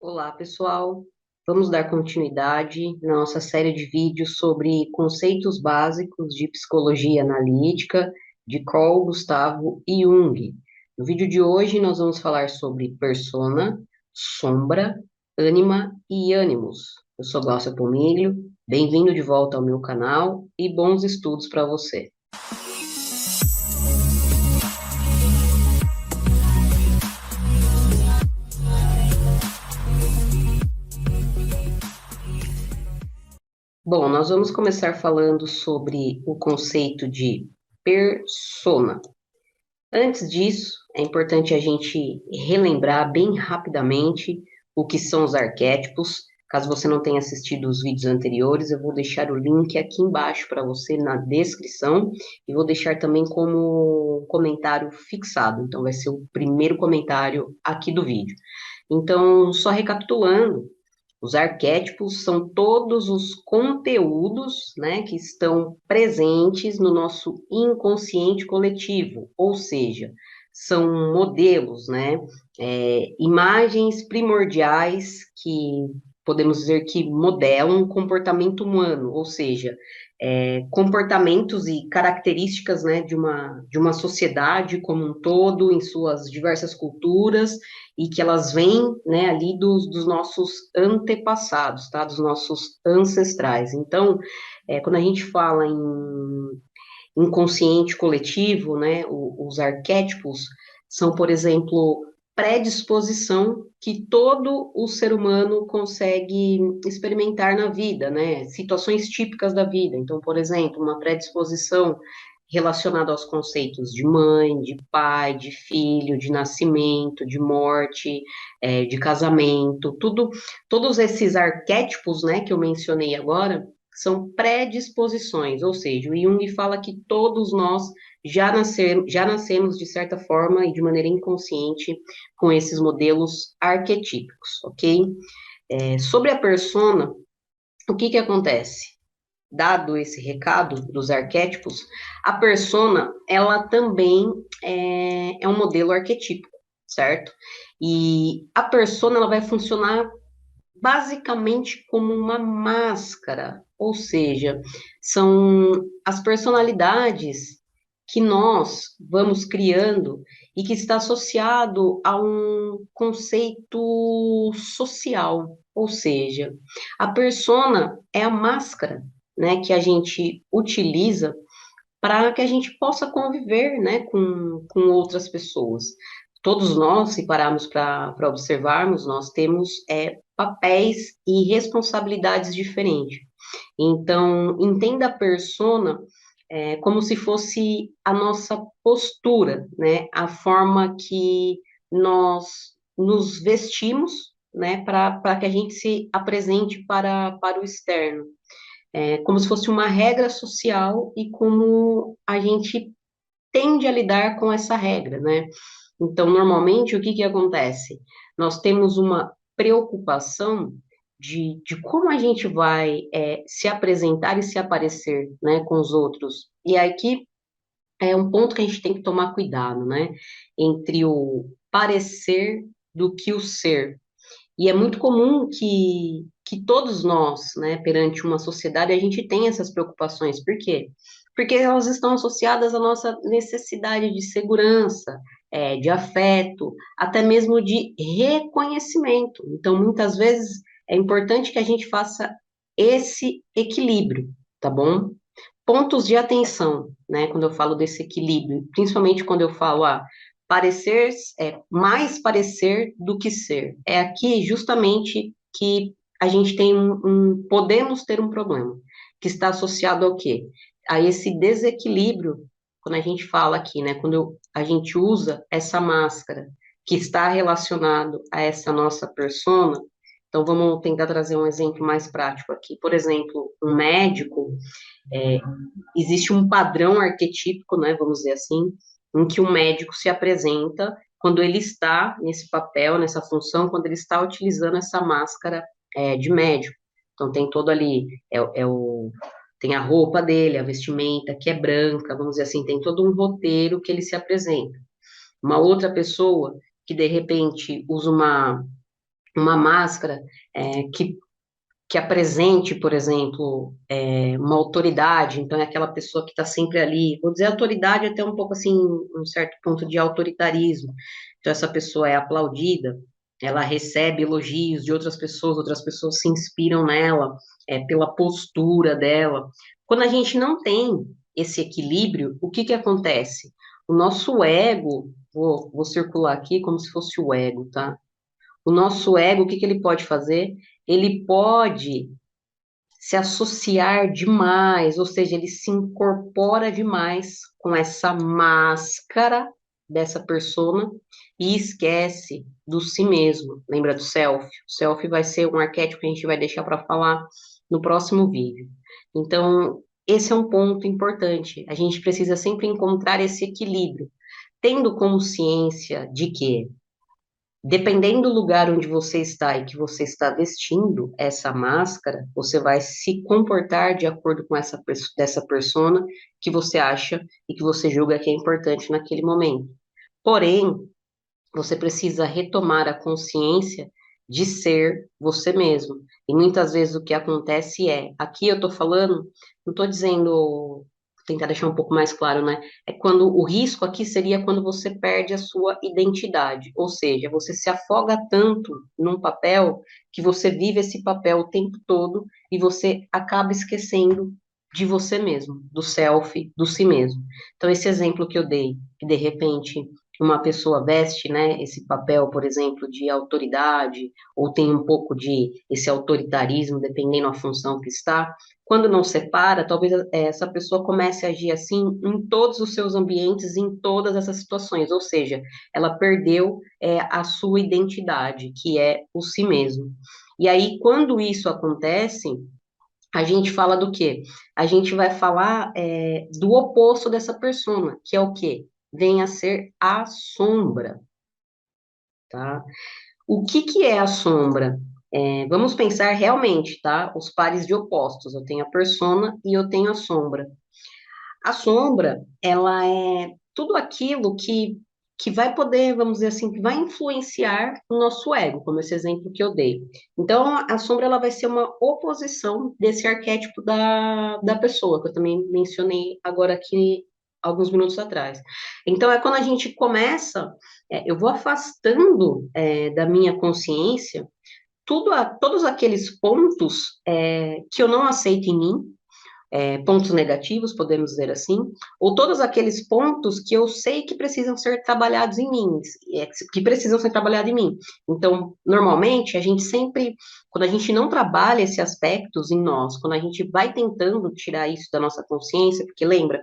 Olá, pessoal. Vamos dar continuidade na nossa série de vídeos sobre conceitos básicos de psicologia analítica de Carl Gustavo Jung. No vídeo de hoje, nós vamos falar sobre persona, sombra, ânima e ânimos. Eu sou Glaucia Pomiglio, bem-vindo de volta ao meu canal e bons estudos para você. Bom, nós vamos começar falando sobre o conceito de persona. Antes disso, é importante a gente relembrar bem rapidamente o que são os arquétipos. Caso você não tenha assistido os vídeos anteriores, eu vou deixar o link aqui embaixo para você na descrição e vou deixar também como comentário fixado. Então, vai ser o primeiro comentário aqui do vídeo. Então, só recapitulando, os arquétipos são todos os conteúdos, né, que estão presentes no nosso inconsciente coletivo, ou seja, são modelos, né, imagens primordiais que podemos dizer que modelam o comportamento humano, ou seja, comportamentos e características, né, de uma sociedade como um todo, em suas diversas culturas, e que elas vêm, né, ali dos nossos antepassados, tá? Dos nossos ancestrais. Então, quando a gente fala em inconsciente coletivo, né, os arquétipos são, por exemplo, predisposição que todo o ser humano consegue experimentar na vida, né? Situações típicas da vida. Então, por exemplo, uma predisposição relacionada aos conceitos de mãe, de pai, de filho, de nascimento, de morte, de casamento, tudo, todos esses arquétipos, né, que eu mencionei agora, são predisposições, ou seja, o Jung fala que todos nós já nascemos de certa forma e de maneira inconsciente com esses modelos arquetípicos, ok? Sobre a persona, o que que acontece? Dado esse recado dos arquétipos, a persona, ela também é um modelo arquetípico, certo? E a persona, ela vai funcionar basicamente como uma máscara, ou seja, são as personalidades que nós vamos criando e que está associado a um conceito social, ou seja, a persona é a máscara, né, que a gente utiliza para que a gente possa conviver, né, com outras pessoas. Todos nós, se pararmos para observarmos, nós temos papéis e responsabilidades diferentes. Então, entenda a persona como se fosse a nossa postura, né, a forma que nós nos vestimos, né, para que a gente se apresente para o externo, como se fosse uma regra social e como a gente tende a lidar com essa regra, né? Então, normalmente, o que que acontece? Nós temos uma preocupação de como a gente vai se apresentar e se aparecer, né, com os outros. E aqui é um ponto que a gente tem que tomar cuidado, né, entre o parecer do que o ser. E é muito comum que todos nós, né, perante uma sociedade, a gente tenha essas preocupações. Por quê? Porque elas estão associadas à nossa necessidade de segurança, de afeto, até mesmo de reconhecimento. Então, muitas vezes, é importante que a gente faça esse equilíbrio, tá bom? Pontos de atenção, né, quando eu falo desse equilíbrio, principalmente quando eu falo, parecer é mais parecer do que ser. É aqui justamente que a gente tem podemos ter um problema, que está associado ao quê? A esse desequilíbrio, quando a gente fala aqui, né, quando a gente usa essa máscara que está relacionado a essa nossa persona. Então, vamos tentar trazer um exemplo mais prático aqui. Por exemplo, um médico, é, existe um padrão arquetípico, né, vamos dizer assim, em que o médico se apresenta quando ele está nesse papel, nessa função, quando ele está utilizando essa máscara de médico. Então tem todo ali, tem a roupa dele, a vestimenta que é branca, vamos dizer assim, tem todo um roteiro que ele se apresenta. Uma outra pessoa que de repente usa uma máscara que apresente, por exemplo, uma autoridade, então é aquela pessoa que está sempre ali, vou dizer autoridade até um pouco assim, um certo ponto de autoritarismo, então essa pessoa é aplaudida, ela recebe elogios de outras pessoas se inspiram nela, pela postura dela. Quando a gente não tem esse equilíbrio, o que que acontece? O nosso ego, vou circular aqui como se fosse o ego, tá? O nosso ego, o que que ele pode fazer? Ele pode se associar demais, ou seja, ele se incorpora demais com essa máscara dessa persona e esquece do si mesmo. Lembra do self? O self vai ser um arquétipo que a gente vai deixar para falar no próximo vídeo. Então, esse é um ponto importante. A gente precisa sempre encontrar esse equilíbrio, tendo consciência de que dependendo do lugar onde você está e que você está vestindo essa máscara, você vai se comportar de acordo com dessa persona que você acha e que você julga que é importante naquele momento. Porém, você precisa retomar a consciência de ser você mesmo. E muitas vezes o que acontece aqui eu estou falando, não estou dizendo, vou tentar deixar um pouco mais claro, né? É quando o risco aqui seria quando você perde a sua identidade, ou seja, você se afoga tanto num papel que você vive esse papel o tempo todo e você acaba esquecendo de você mesmo, do self, do si mesmo. Então, esse exemplo que eu dei, que de repente uma pessoa veste, né, esse papel, por exemplo, de autoridade, ou tem um pouco de esse autoritarismo, dependendo da função que está, quando não separa, talvez essa pessoa comece a agir assim em todos os seus ambientes, em todas essas situações, ou seja, ela perdeu a sua identidade, que é o si mesmo. E aí, quando isso acontece, a gente fala do quê? A gente vai falar do oposto dessa persona, que é o quê? Vem a ser a sombra, tá? O que que é a sombra? Vamos pensar realmente, tá? Os pares de opostos. Eu tenho a persona e eu tenho a sombra. A sombra, ela é tudo aquilo que vai poder, vamos dizer assim, que vai influenciar o nosso ego, como esse exemplo que eu dei. Então, a sombra, ela vai ser uma oposição desse arquétipo da pessoa, que eu também mencionei agora aqui, alguns minutos atrás. Então, é quando a gente começa, eu vou afastando, da minha consciência, todos aqueles pontos, que eu não aceito em mim, pontos negativos, podemos dizer assim, ou todos aqueles pontos que eu sei que precisam ser trabalhados em mim, que precisam ser trabalhados em mim. Então, normalmente, a gente sempre, quando a gente não trabalha esses aspectos em nós, quando a gente vai tentando tirar isso da nossa consciência, porque lembra,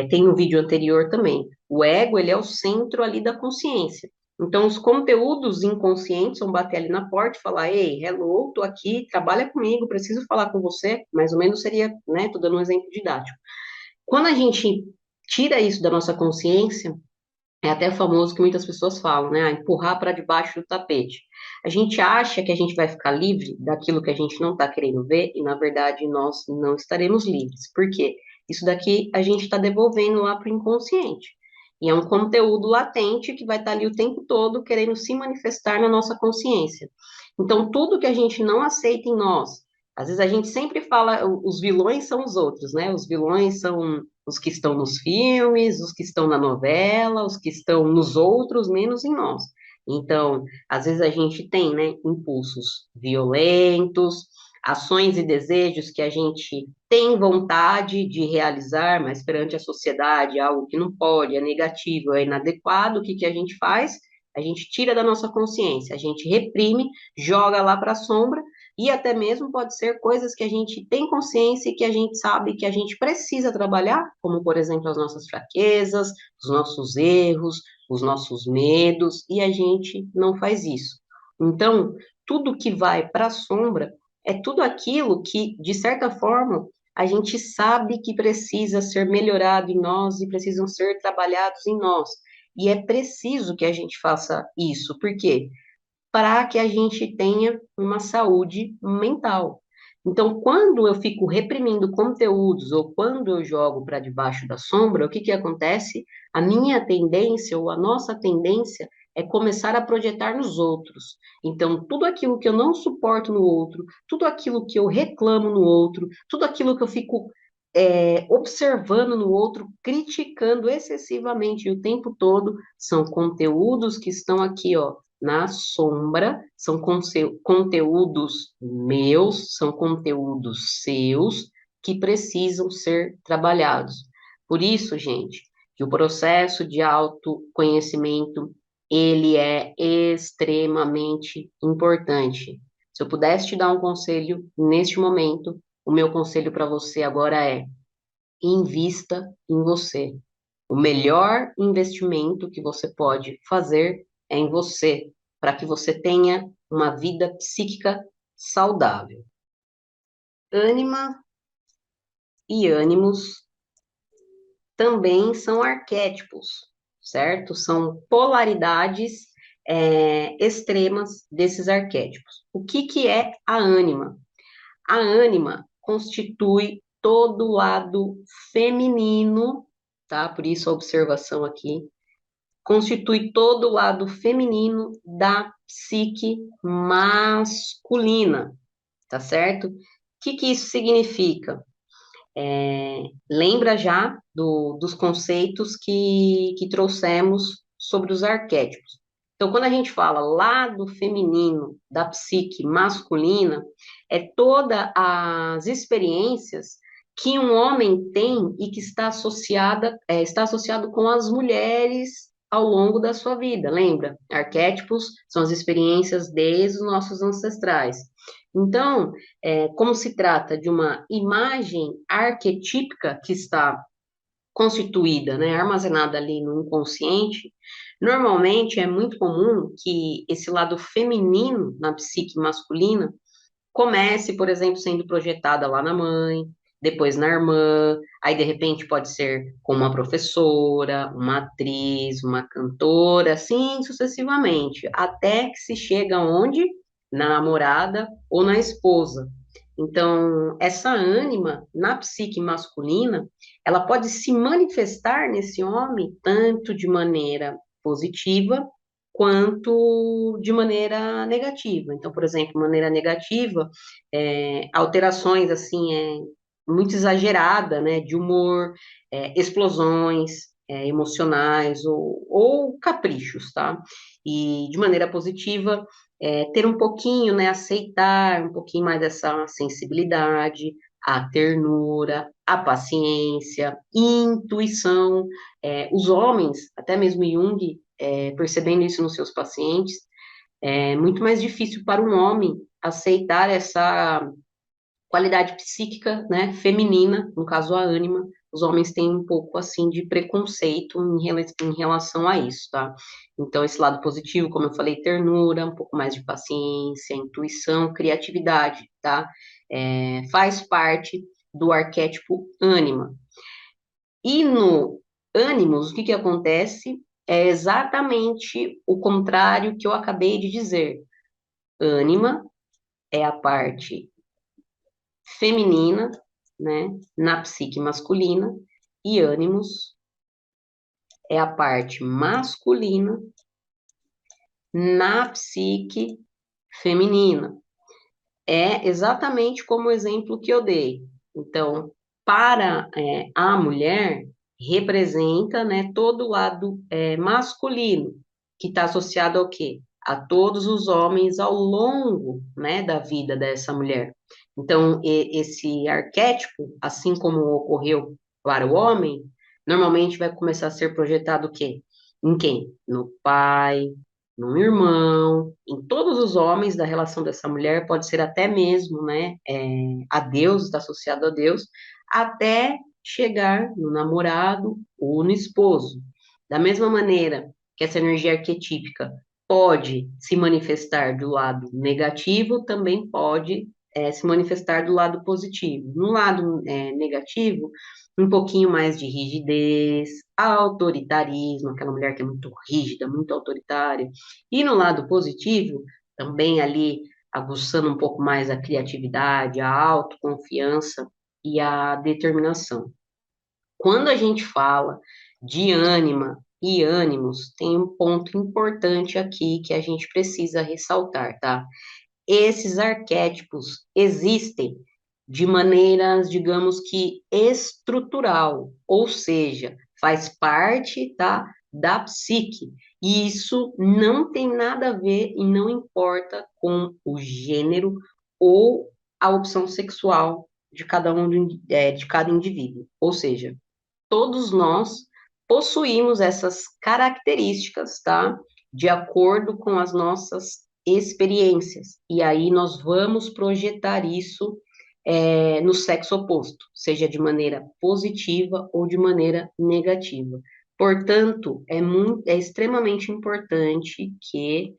tem um vídeo anterior também. O ego, ele é o centro ali da consciência. Então, os conteúdos inconscientes vão bater ali na porta e falar: Ei, hello, tô aqui, trabalha comigo, preciso falar com você. Mais ou menos seria, né? Tô dando um exemplo didático. Quando a gente tira isso da nossa consciência, é até famoso que muitas pessoas falam, né? Empurrar para debaixo do tapete. A gente acha que a gente vai ficar livre daquilo que a gente não está querendo ver, e na verdade nós não estaremos livres. Por quê? Isso daqui a gente está devolvendo lá para o inconsciente. E é um conteúdo latente que vai estar ali o tempo todo querendo se manifestar na nossa consciência. Então, tudo que a gente não aceita em nós, às vezes a gente sempre fala, os vilões são os outros, né? Os vilões são os que estão nos filmes, os que estão na novela, os que estão nos outros, menos em nós. Então, às vezes a gente tem, né, impulsos violentos, ações e desejos que a gente tem vontade de realizar, mas perante a sociedade é algo que não pode, é negativo, é inadequado. O que que a gente faz? A gente tira da nossa consciência, a gente reprime, joga lá para a sombra, e até mesmo pode ser coisas que a gente tem consciência e que a gente sabe que a gente precisa trabalhar, como, por exemplo, as nossas fraquezas, os nossos erros, os nossos medos, e a gente não faz isso. Então, tudo que vai para a sombra é tudo aquilo que, de certa forma, a gente sabe que precisa ser melhorado em nós e precisam ser trabalhados em nós. E é preciso que a gente faça isso, porque para que a gente tenha uma saúde mental. Então, quando eu fico reprimindo conteúdos ou quando eu jogo para debaixo da sombra, o que que acontece? A minha tendência ou a nossa tendência é começar a projetar nos outros. Então, tudo aquilo que eu não suporto no outro, tudo aquilo que eu reclamo no outro, tudo aquilo que eu fico observando no outro, criticando excessivamente o tempo todo, são conteúdos que estão aqui, ó, na sombra, são conteúdos meus, são conteúdos seus, que precisam ser trabalhados. Por isso, gente, que o processo de autoconhecimento, ele é extremamente importante. Se eu pudesse te dar um conselho neste momento, o meu conselho para você agora é: invista em você. O melhor investimento que você pode fazer é em você, para que você tenha uma vida psíquica saudável. Ânima e ânimos também são arquétipos, certo? São polaridades extremas desses arquétipos. O que, que é a ânima? A ânima constitui todo o lado feminino, tá? Por isso a observação aqui. Constitui todo o lado feminino da psique masculina, tá certo? O que, que isso significa? Lembra já dos conceitos que trouxemos sobre os arquétipos. Então, quando a gente fala lado feminino da psique masculina, é todas as experiências que um homem tem e que está associado com as mulheres ao longo da sua vida. Lembra? Arquétipos são as experiências desde os nossos ancestrais. Então, como se trata de uma imagem arquetípica que está constituída, né, armazenada ali no inconsciente, normalmente é muito comum que esse lado feminino na psique masculina comece, por exemplo, sendo projetada lá na mãe, depois na irmã, aí de repente pode ser como uma professora, uma atriz, uma cantora, assim sucessivamente, até que se chega onde? Na namorada ou na esposa. Então, essa ânima na psique masculina, ela pode se manifestar nesse homem tanto de maneira positiva quanto de maneira negativa. Então, por exemplo, maneira negativa, alterações assim, muito exagerada, né, de humor, explosões emocionais ou caprichos, tá? E de maneira positiva, ter um pouquinho, né, aceitar um pouquinho mais dessa sensibilidade, a ternura, a paciência, intuição. Os homens, até mesmo Jung, percebendo isso nos seus pacientes, é muito mais difícil para um homem aceitar essa qualidade psíquica, né, feminina, no caso a ânima. Os homens têm um pouco assim de preconceito em relação a isso, tá? Então, esse lado positivo, como eu falei, ternura, um pouco mais de paciência, intuição, criatividade, tá? Faz parte do arquétipo ânima. E no ânimos, o que que acontece? É exatamente o contrário que eu acabei de dizer. Ânima é a parte feminina, né, na psique masculina, e ânimos é a parte masculina na psique feminina. É exatamente como o exemplo que eu dei. Então, para a mulher, representa, né, todo o lado masculino, que está associado ao quê? A todos os homens ao longo, né, da vida dessa mulher. Então, esse arquétipo, assim como ocorreu para o homem, normalmente vai começar a ser projetado o quê? Em quem? No pai, num irmão, em todos os homens da relação dessa mulher, pode ser até mesmo, né, a Deus, está associado a Deus, até chegar no namorado ou no esposo. Da mesma maneira que essa energia arquetípica pode se manifestar do lado negativo, também pode se manifestar do lado positivo. No lado negativo, um pouquinho mais de rigidez, autoritarismo, aquela mulher que é muito rígida, muito autoritária. E no lado positivo, também ali aguçando um pouco mais a criatividade, a autoconfiança e a determinação. Quando a gente fala de ânima e ânimos, tem um ponto importante aqui que a gente precisa ressaltar, tá? Esses arquétipos existem de maneiras, digamos que estrutural, ou seja, faz parte, tá, da psique. E isso não tem nada a ver e não importa com o gênero ou a opção sexual de cada de cada indivíduo. Ou seja, todos nós possuímos essas características, tá? De acordo com as nossas experiências. E aí nós vamos projetar isso no sexo oposto, seja de maneira positiva ou de maneira negativa. Portanto, é extremamente importante que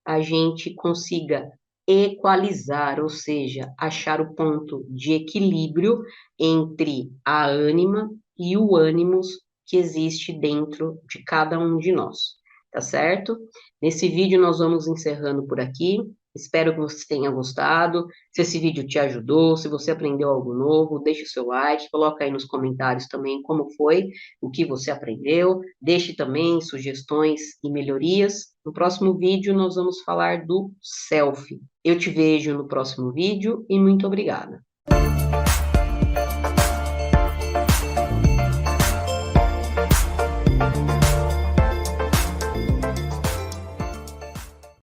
a gente consiga equalizar, ou seja, achar o ponto de equilíbrio entre a ânima e o ânimos que existe dentro de cada um de nós, tá certo? Nesse vídeo nós vamos encerrando por aqui. Espero que você tenha gostado. Se esse vídeo te ajudou, se você aprendeu algo novo, deixe o seu like, coloca aí nos comentários também como foi, o que você aprendeu. Deixe também sugestões e melhorias. No próximo vídeo nós vamos falar do self. Eu te vejo no próximo vídeo e muito obrigada.